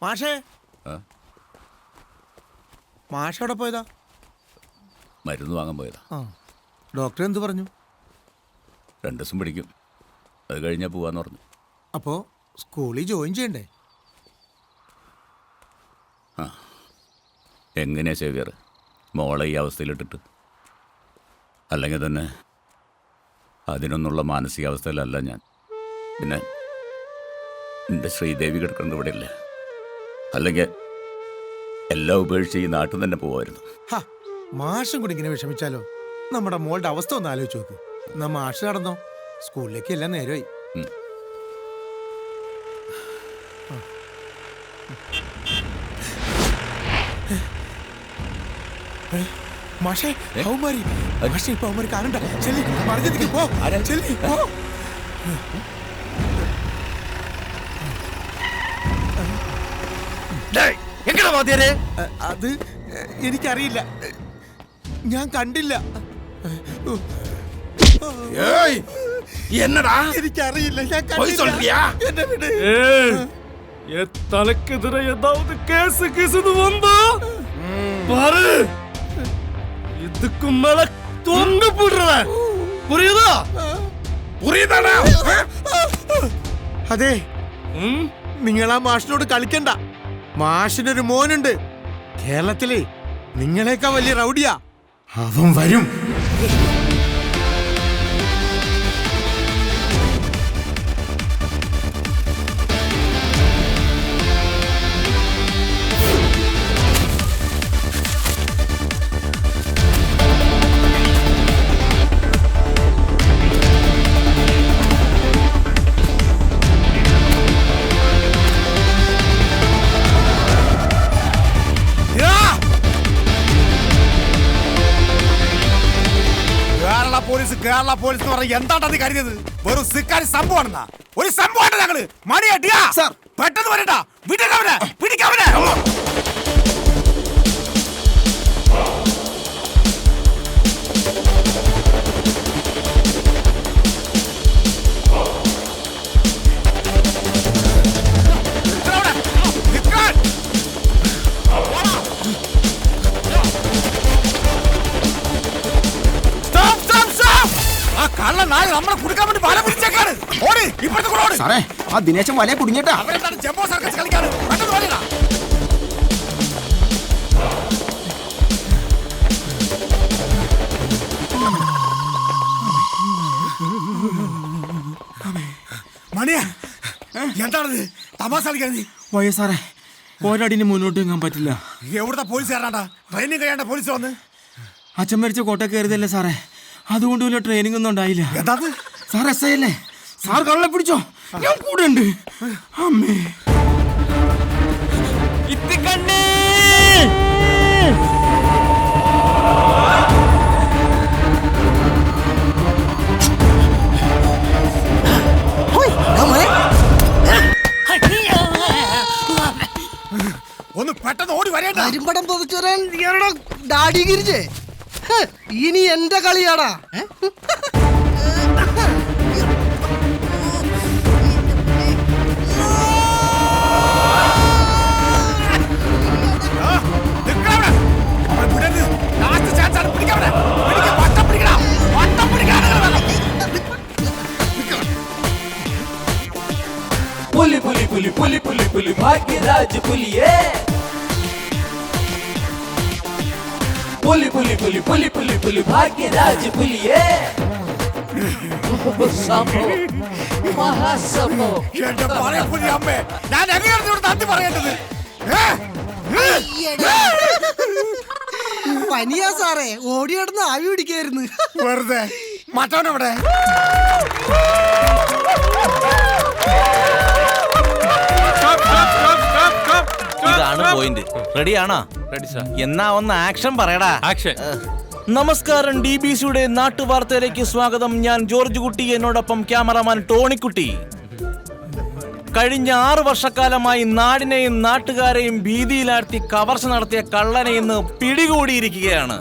മാഷേ മാഷ എവിടെ പോയതാ? മരുന്ന് വാങ്ങാൻ പോയതാ. ഡോക്ടർ എന്ത് പറഞ്ഞു? 2 ദിവസം പിടിക്കും, അത് കഴിഞ്ഞാൽ പോവാന്ന് പറഞ്ഞു. അപ്പോ സ്കൂളിൽ ജോയിൻ ചെയ്യണ്ടേ? എങ്ങനെയാ സേവിയർ മോളെ ഈ അവസ്ഥയിലിട്ടിട്ട്? അല്ലെങ്കിൽ തന്നെ അതിനൊന്നുള്ള മാനസികാവസ്ഥയിലല്ല ഞാൻ. പിന്നെ എൻ്റെ ശ്രീദേവി കിടക്കുന്നത് ഇവിടെ ഇല്ല. അല്ലെങ്കിൽ എല്ലാം ഉപേക്ഷിച്ച് ഈ നാട്ടിൽ തന്നെ പോവായിരുന്നു. മാഷും കൂടി ഇങ്ങനെ വിഷമിച്ചാലോ? നമ്മുടെ മോളുടെ അവസ്ഥ ഒന്ന് ആലോചിച്ച് നോക്ക്. എന്നാ മാഷ് നടന്നോ, സ്കൂളിലേക്ക് എല്ലാം നേരമായി. മാഷേ അവന്മാരി, മാഷേ ഇപ്പൊ അവന്മാര് കാണണ്ട. ചെല്ലി മറിഞ്ഞിട്ട് പോ, ചെല്ലി പോ. അത് എനിക്കറിയില്ല, ഞാൻ കണ്ടില്ല. என்னடா എനിക്കറിയില്ല, ഞാൻ போய் சொல்றியா? എന്നെ വിട്. തലക്കെതിരെ ഏതാവത് കേസ് കേസ് വന്നാ பாரு இதுக்கு மேல தொங்க போடுறேன், புரியுதா? புரியுதாடா? അതെ, നിങ്ങൾ ആ മാഷിനോട് കളിക്കണ്ട. മാഷിനൊരു മോനുണ്ട് കേരളത്തില്, നിങ്ങളെക്കാ വലിയ റൗഡിയാ. അവൻ വരും. കേരള പോലീസ് എന്ന് പറഞ്ഞാൽ എന്താണ്ടാ നീ കരുതിയത്? വെറും സിക്കാരി സംഭവമാണെന്നാ? ഒരു സംഭവമാണ് ഞങ്ങള്. മണിയാ പെട്ടെന്ന് വരട്ടാ, വിടവനെ പിടിക്കവനെ. നമ്മളെ കുടുക്കാൻ വേണ്ടി വല പിടിച്ചേക്കാണ്. ഓടി, ഇപ്പഴത്തെ കൂടെ ഓടി. സാറേ, ആ ദിനേശൻ വലയെ കുടുങ്ങിട്ടാ. അവരെന്താണ് ജംബോ സർക്കസ് കളിക്കാണ്? പെട്ടെന്ന് ഓടിടാ. മണിയാ, എന്താണത്? തമാശ കളിക്കാണ് നീ? വയ്യ സാറേ, ഒരടിന് മുന്നോട്ട് നീങ്ങാൻ പറ്റില്ല. എവിടുത്തെ പോലീസുകാരനാണ്ടാ? ട്രെയിനിങ് കഴിയാണ്ട പോലീസ് വന്ന് അച്ഛൻ മരിച്ച കോട്ട കയറിയതല്ലേ സാറേ, അതുകൊണ്ട് വലിയ ട്രെയിനിങ് ഒന്നും ഉണ്ടായില്ല. എന്താ സാർ എസ് ഐ അല്ലേ? സാർ കള്ളെ പിടിച്ചോ, ഞാൻ കൂടെ ഉണ്ട്. അമ്മേ ഒന്ന് പെട്ടെന്ന് ഓടി വരേണ്ട. അരിമ്പടം പൊതിച്ചോരാൻ ഡാഡി ഗിരിജേ, ഇനി എന്റെ കളിയാടാ. പുലി പുലി പുലി പുലി പുലി പുലി ഭാഗ്യരാജ് പുലിയേ, പുലി പുലി പുലി പുലി പുലി പുലി ഭാഗ്യരാജ് പുലിയേ. മഹാസംഭവം. എന്റെ പഴയ പുലി അമ്മേ, ഞാൻ എങ്ങനെയാണ് നന്ദി പറയേണ്ടത്? പനിയാ സാറേ, ഓടിയടന്ന് ആവി പിടിക്കായിരുന്നു. വെറുതെ. മറ്റവനെവിടെ? ഇതാണ് പോയിന്റ്. റെഡിയാണോ? Ready sir. എന്നാ ഒന്ന് ആക്ഷൻ പറയടാ. ആക്ഷൻ. നമസ്കാരം, DBCയുടെ നാട്ടുവാർത്തയിലേക്ക് സ്വാഗതം. ഞാൻ ജോർജ് കുട്ടി, എന്നോടൊപ്പം ക്യാമറമാൻ ടോണിക്കുട്ടി. കഴിഞ്ഞ 6 വർഷക്കാലമായി നാടിനെയും നാട്ടുകാരെയും ഭീതിയിലാഴ്ത്തി കവർച്ച നടത്തിയ കള്ളനെ ഇന്ന് പിടികൂടിയിരിക്കുകയാണ്.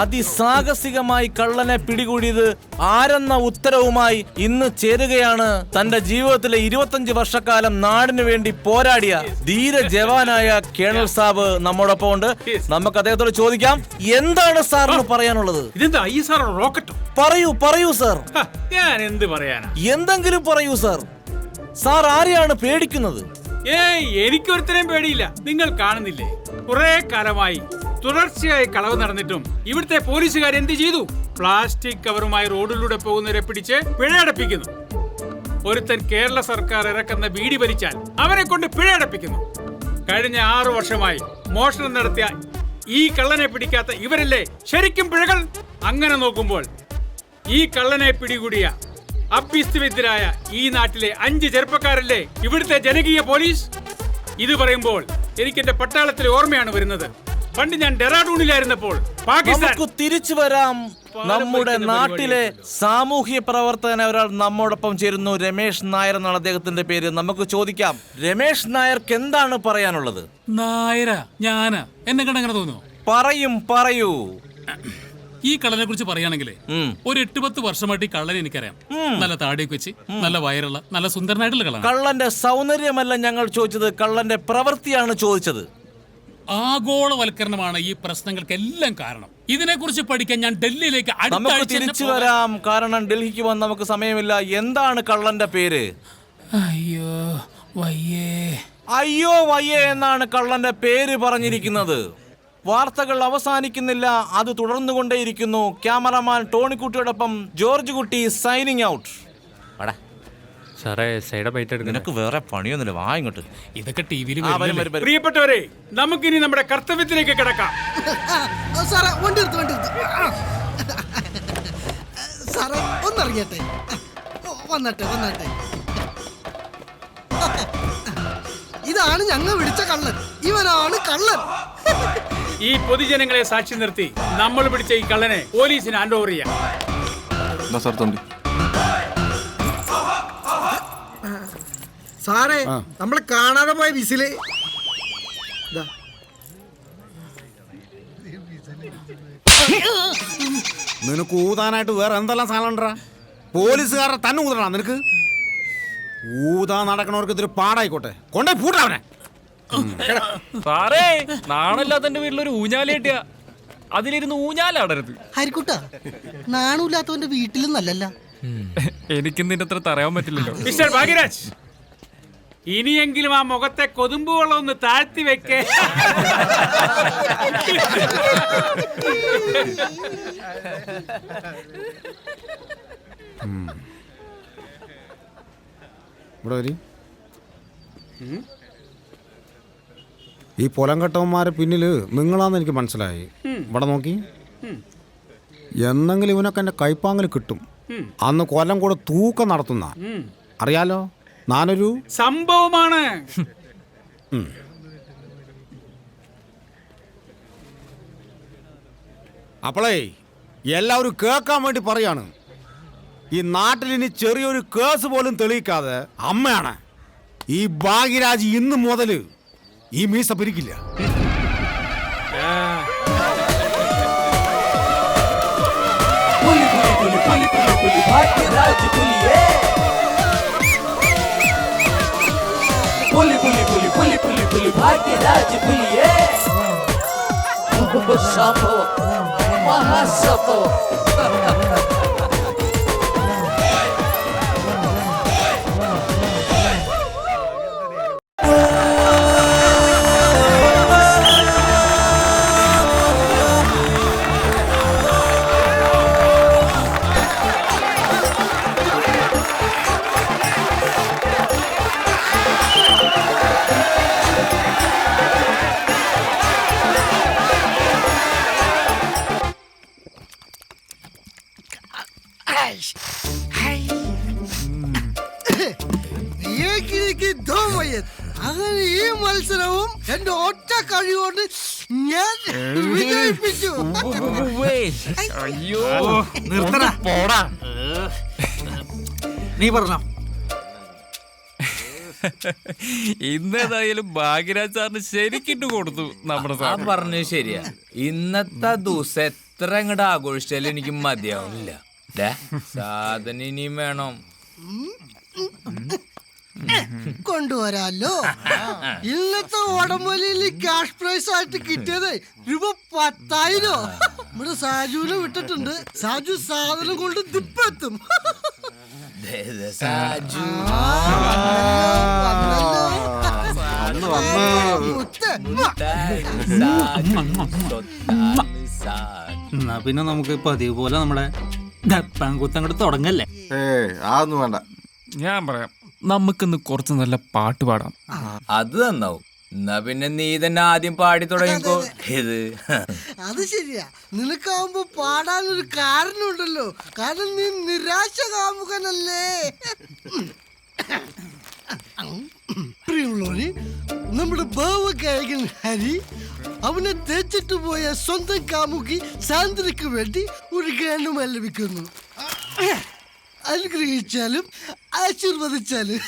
അതിസാഹസികമായി കള്ളനെ പിടികൂടിയത് ആരെന്ന ഉത്തരവുമായി ഇന്ന് ചേരുകയാണ് തന്റെ ജീവിതത്തിലെ 25 വർഷക്കാലം നാടിനു വേണ്ടി പോരാടിയ ധീര ജവാനായ കേണൽ സാബ് നമ്മോടൊപ്പം ഉണ്ട്. നമുക്ക് അദ്ദേഹത്തോട് ചോദിക്കാം, എന്താണ് സാറിന് പറയാനുള്ളത്? ഇതെന്താ ഈ സാർ റോക്കറ്റോ? പറയൂ സാർ. ഞാൻ എന്ത് പറയാനാ? എന്തെങ്കിലും പറയൂ സാർ. സാർ ആരെയാണ് പേടിക്കുന്നത്? എനിക്കൊരുത്തരെയും പേടിയില്ല. നിങ്ങൾ കാണുന്നില്ലേ, കുറെ കാലമായി തുടർച്ചയായി കളവ് നടന്നിട്ടും ഇവിടുത്തെ പോലീസുകാർ എന്ത് ചെയ്തു? പ്ലാസ്റ്റിക് കവറുമായി റോഡിലൂടെ പോകുന്നവരെ പിടിച്ച് പിഴയടപ്പിക്കുന്നു. ഒരുത്തൻ കേരള സർക്കാർ ഇറക്കുന്ന ബീഡി വലിച്ചാൽ അവനെ കൊണ്ട് പിഴയടപ്പിക്കുന്നു. കഴിഞ്ഞ 6 വർഷമായി മോഷണം നടത്തിയ ഈ കള്ളനെ പിടിക്കാത്ത ഇവരല്ലേ ശരിക്കും പിഴകൾ? അങ്ങനെ നോക്കുമ്പോൾ ഈ കള്ളനെ പിടികൂടിയ അഭ്യസ്തവിദ്യരായ ഈ നാട്ടിലെ 5 ചെറുപ്പക്കാരല്ലേ ഇവിടുത്തെ ജനകീയ പോലീസ്? ഇത് പറയുമ്പോൾ എനിക്ക് എന്റെ പട്ടാളത്തിലെ ഓർമ്മയാണ് വരുന്നത്. പണ്ട് ഞാൻ ഡെറാഡൂണിലായിരുന്നപ്പോൾ പാകിസ്ഥാൻ. തിരിച്ചു വരാം. നമ്മുടെ നാട്ടിലെ സാമൂഹ്യ പ്രവർത്തകൻ ഒരാൾ നമ്മോടൊപ്പം ചേരുന്നു. രമേശ് നായർ എന്നാണ് അദ്ദേഹത്തിന്റെ പേര്. നമുക്ക് ചോദിക്കാം, രമേശ് നായർക്ക് എന്താണ് പറയാനുള്ളത്? നായര ഞാനാ? എന്നെ കണ്ടെങ്ങനെ തോന്നുന്നു? പറയൂ. ഈ കള്ളനെ കുറിച്ച് പറയുകയാണെങ്കിൽ ഒരു 8-10 വർഷമായിട്ട് ഈ കള്ളനെ എനിക്കറിയാം. നല്ല താടിയൊക്കെ വെച്ച് നല്ല വയറുള്ള നല്ല സുന്ദരനായിട്ടുള്ള കള്ളൻ. കള്ളന്റെ സൗന്ദര്യമല്ല ഞങ്ങൾ ചോദിച്ചത്, കള്ളന്റെ പ്രവൃത്തിയാണ് ചോദിച്ചത്. ആഗോളവൽക്കരണമാണ് ഈ പ്രശ്നങ്ങൾക്കെല്ലാം കാരണം. ഇതിനെക്കുറിച്ച് പഠിക്കാൻ ഞാൻ ഡൽഹിയിലേക്ക് നമുക്ക് തിരിച്ചു വരാം, കാരണം ഡൽഹിക്ക് പോകാൻ നമുക്ക് സമയമില്ല. എന്താണ് കള്ളന്റെ പേര്? അയ്യോ വയ്യേ എന്നാണ് കള്ളന്റെ പേര് പറഞ്ഞിരിക്കുന്നത്. വാർത്തകൾ അവസാനിക്കുന്നില്ല, അത് തുടർന്നുകൊണ്ടേയിരിക്കുന്നു. ക്യാമറമാൻ ടോണിക്കുട്ടിയോടൊപ്പം ജോർജ് കുട്ടി സൈനിങ് ഔട്ട്. നിനക്ക് വേറെ പണിയൊന്നുമില്ല, വാ ഇങ്ങോട്ട്. ഇതൊക്കെ ടിവിയിൽ. പ്രിയപ്പെട്ടവരെ, നമുക്കിനി നമ്മുടെ കർത്തവ്യത്തിലേക്ക് കിടക്കാം. സാറേ വണ്ടി എടുത്ത് സാറേ ഒന്നിറങ്ങിയട്ടെ. വന്നട്ടെ. ഇതാണ് ഞങ്ങൾ വിളിച്ച കള്ളൻ. ഇവനാണ് കള്ളൻ. ഈ പൊതുജനങ്ങളെ സാക്ഷി നിർത്തി നമ്മൾ പിടിച്ച ഈ കള്ളനെ പോലീസിന് ഹാൻഡ് ഓവർ ചെയ്യാം. സാറേ നമ്മൾ കാണാതെ പോയ വിസില്. നിനക്ക് ഊതാനായിട്ട് വേറെ എന്തെല്ലാം സാധനം ഉണ്ടാ? പോലീസുകാരെ തന്നെ ഊതണ നിനക്ക്? ഊതാ നടക്കണവർക്ക് ഇതൊരു പാടായിക്കോട്ടെ. കൊണ്ടേ പൂട്ടവനെ. സാറേ, നാണല്ലാത്തന്റെ വീട്ടിലൊരു ഊഞ്ഞാല കിട്ടിയ അതിലിരുന്ന് ഊഞ്ഞാലാടരുത്. ഹരിക്കുട്ട, നാണൂല്ലാത്തവന്റെ വീട്ടിലും നല്ലല്ല. എനിക്ക് നിന്റെ അത്ര തറയാൻ പറ്റില്ലല്ലോ. മിസ്റ്റർ ഭാഗ്യരാജ്, ഇനിയെങ്കിലും ആ മുഖത്തെ കൊതുമ്പ് വെള്ളം ഒന്ന് താഴ്ത്തി വെക്കേ. ഈ പൊലം കെട്ടവന്മാരെ പിന്നില് നിങ്ങളാന്ന് എനിക്ക് മനസ്സിലായി. ഇവിടെ നോക്കി, എന്നെങ്കിലും ഇവനൊക്കെ എന്റെ കൈപ്പാങ്ങിൽ കിട്ടും. അന്ന് കൊല്ലം കൂടെ തൂക്കം നടത്തുന്ന അറിയാലോ, ഞാനൊരു സംഭവമാണ്. അപ്പോളേ എല്ലാവരും കേൾക്കാൻ വേണ്ടി പറയാണ്, ഈ നാട്ടിൽ ഇനി ചെറിയൊരു കേസ് പോലും തെളിയിക്കാതെ അമ്മയാണ് ഈ ഭാഗ്യരാജ് ഇന്ന് മുതൽ ഈ മീസ പിരിക്കില്ല. അങ്ങനെ ഈ മത്സരവും എന്റെ ഒറ്റ കഴിവുകൊണ്ട് ഞാൻ വിജയിപ്പിച്ചു. അയ്യോ, പോടാ. നീ പറഞ്ഞ ഇന്നേതായാലും ഭാഗ്യരാജ് സാറിന് ശരിക്കിട്ട് കൊടുത്തു നമ്മുടെ ആ സാർ. പറഞ്ഞു ശരിയാ. ഇന്നത്തെ ദിവസം എത്ര അങ്ങോട്ട് ആഘോഷിച്ചാലും എനിക്ക് മതിയാവുന്നില്ല. സാധനം ഇനിയും വേണം. കൊണ്ടുവരാലോ. ഇന്നത്തെ ഉടമ്പലിയിൽ ക്യാഷ് പ്രൈസ് ആയിട്ട് കിട്ടിയത് ₹10,000. ഇവിടെ സാജുവിനെ വിട്ടിട്ടുണ്ട്. സാജു സാധനം കൊണ്ട് തിപ്പെത്തും. സാജു എന്നാ പിന്നെ നമുക്ക് പതിവ് പോലെ നമ്മുടെ ഡപ്പാങ്കൂത്ത് അങ്ങോട്ട് തുടങ്ങല്ലേ? അതൊന്നും വേണ്ട. ഞാൻ പറയാം, നമുക്കിന്ന് കുറച്ച് നല്ല പാട്ട് പാടാം. അത് നന്നാവും. എന്നാ പിന്നെ നീ തന്നെ ആദ്യം പാടി തുടങ്ങിക്കോ. ഇത് അത് ശരിയാ. നിനക്കാവുമ്പോ പാടാനൊരു കാരണമുണ്ടല്ലോ. കാരണം നീ നിരാശ കാമുകനല്ലേ. പ്രിയമുള്ളവര്, നമ്മുടെ ഭാവഗായകൻ ഹരി അവനെ തേച്ചിട്ട് പോയ സ്വന്തം കാമുകി സാന്ദ്രയ്ക്ക് വേണ്ടി ഒരു ഗാനം ആലപിക്കുന്നു. അനുഗ്രഹിച്ചാലും ആശീർവദിച്ചാലും